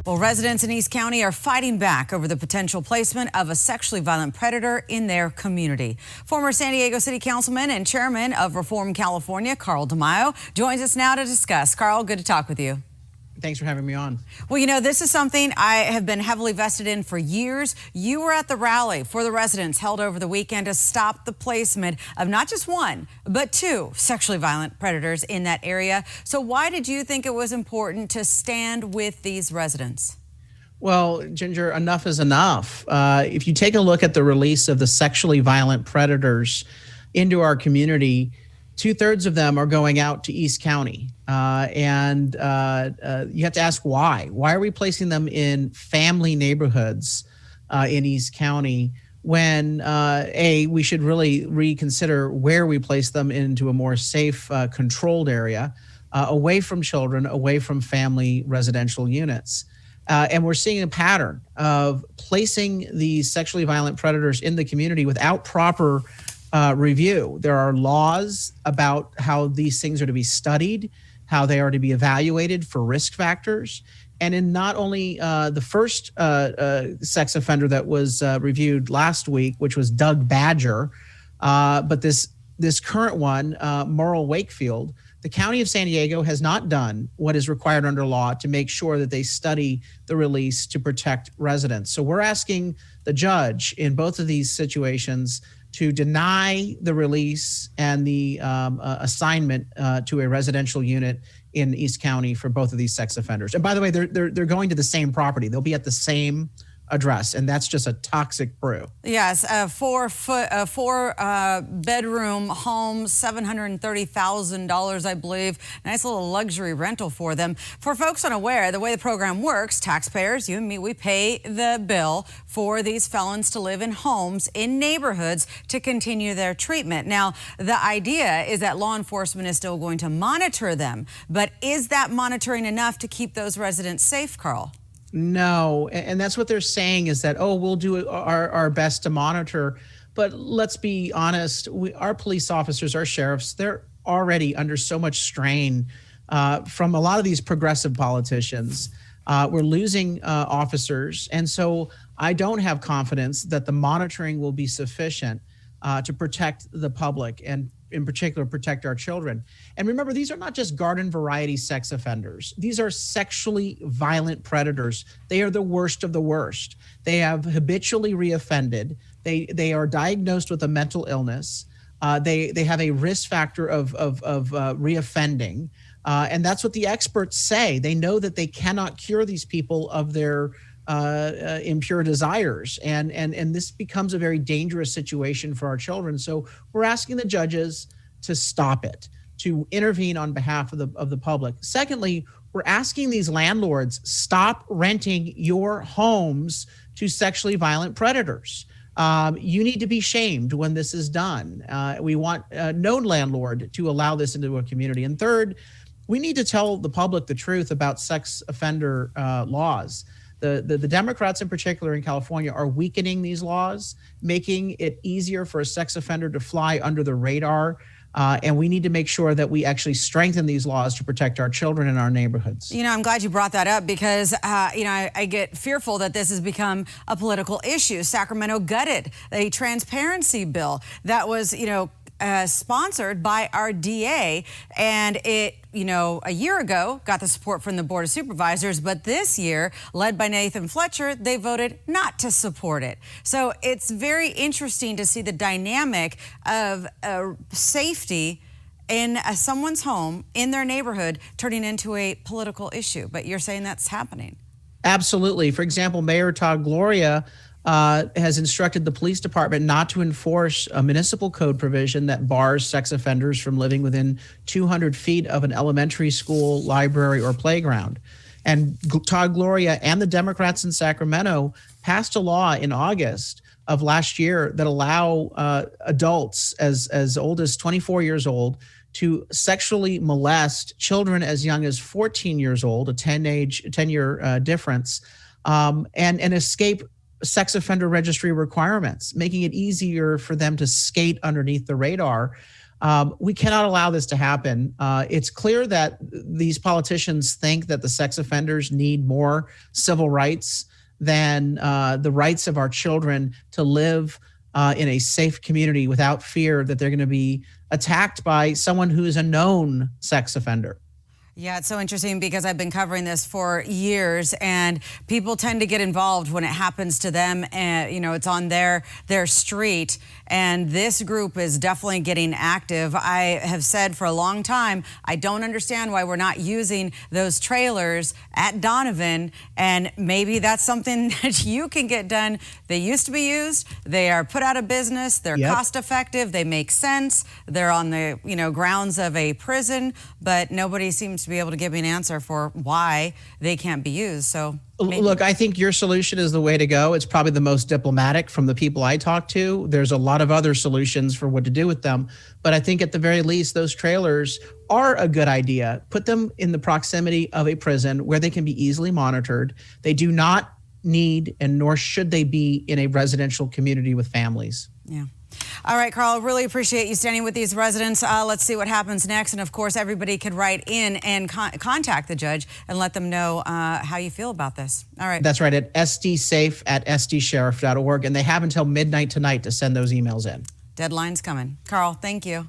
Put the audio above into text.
Well, residents in East County are fighting back over the potential placement of a sexually violent predator in their community. Former San Diego City Councilman and Chairman of Reform California, Carl DeMaio, joins us now to discuss. Carl, good to talk with you. Thanks for having me on. Well, you know, this is something I have been heavily vested in for years. You were at the rally for the residents held over the weekend to stop the placement of not just one, but two sexually violent predators in that area. So why did you think it was important to stand with these residents? Well, Ginger, enough is enough. If you take a look at the release of the sexually violent predators into our community, 2/3 of them are going out to East County. And you have to ask why. Why are we placing them in family neighborhoods in East County when, we should really reconsider where we place them into a more safe, controlled area, away from children, away from family residential units. And we're seeing a pattern of placing these sexually violent predators in the community without proper review. There are laws about how these things are to be studied, how they are to be evaluated for risk factors. And in not only the first sex offender that was reviewed last week, which was Doug Badger, but this current one, Merle Wakefield, the County of San Diego has not done what is required under law to make sure that they study the release to protect residents. So we're asking the judge in both of these situations to deny the release and the assignment to a residential unit in East County for both of these sex offenders. And by the way, they're going to the same property. They'll be at the same address, and that's just a toxic brew. Yes, a four bedroom home, $730,000, I believe. Nice little luxury rental for them. For folks unaware, the way the program works, taxpayers, you and me, we pay the bill for these felons to live in homes in neighborhoods to continue their treatment. Now, the idea is that law enforcement is still going to monitor them, but is that monitoring enough to keep those residents safe, Carl? No, and that's what they're saying is that, we'll do our best to monitor. But let's be honest, our police officers, our sheriffs, they're already under so much strain from a lot of these progressive politicians. We're losing officers. And so I don't have confidence that the monitoring will be sufficient to protect the public and in particular, protect our children. And remember, these are not just garden variety sex offenders. These are sexually violent predators. They are the worst of the worst. They have habitually reoffended. They are diagnosed with a mental illness. They have a risk factor of reoffending. And that's what the experts say. They know that they cannot cure these people of their impure desires. And this becomes a very dangerous situation for our children. So we're asking the judges to stop it, to intervene on behalf of the public. Secondly, we're asking these landlords, stop renting your homes to sexually violent predators. You need to be shamed when this is done. We want no landlord to allow this into a community. And third, we need to tell the public the truth about sex offender laws. The Democrats in particular in California are weakening these laws, making it easier for a sex offender to fly under the radar. And we need to make sure that we actually strengthen these laws to protect our children in our neighborhoods. You know, I'm glad you brought that up because, I get fearful that this has become a political issue. Sacramento gutted a transparency bill that was, sponsored by our DA, and it, a year ago got the support from the Board of Supervisors, but this year, led by Nathan Fletcher, they voted not to support it. So it's very interesting to see the dynamic of safety in someone's home, in their neighborhood, turning into a political issue. But you're saying that's happening. Absolutely. For example, Mayor Todd Gloria has instructed the police department not to enforce a municipal code provision that bars sex offenders from living within 200 feet of an elementary school, library, or playground. And Todd Gloria and the Democrats in Sacramento passed a law in August of last year that allow adults as old as 24 years old to sexually molest children as young as 14 years old, a 10-year difference, and escape sex offender registry requirements, making it easier for them to skate underneath the radar. We cannot allow this to happen. It's clear that these politicians think that the sex offenders need more civil rights than the rights of our children to live in a safe community without fear that they're going to be attacked by someone who is a known sex offender. Yeah, it's so interesting because I've been covering this for years, and people tend to get involved when it happens to them, and it's on their street. And this group is definitely getting active. I have said for a long time, I don't understand why we're not using those trailers at Donovan, and maybe that's something that you can get done. They used to be used. They are put out of business. They're cost effective. They make sense. They're on the grounds of a prison, but nobody seems to be able to give me an answer for why they can't be used. So look, I think your solution is the way to go. It's probably the most diplomatic from the people I talk to. There's a lot of other solutions for what to do with them. But I think at the very least, those trailers are a good idea. Put them in the proximity of a prison where they can be easily monitored. They do not need, and nor should they be, in a residential community with families. Yeah. All right, Carl, really appreciate you standing with these residents. Let's see what happens next. And of course, everybody could write in and contact the judge and let them know how you feel about this. All right. That's right, at sdsafe@sdsheriff.org. And they have until midnight tonight to send those emails in. Deadline's coming. Carl, thank you.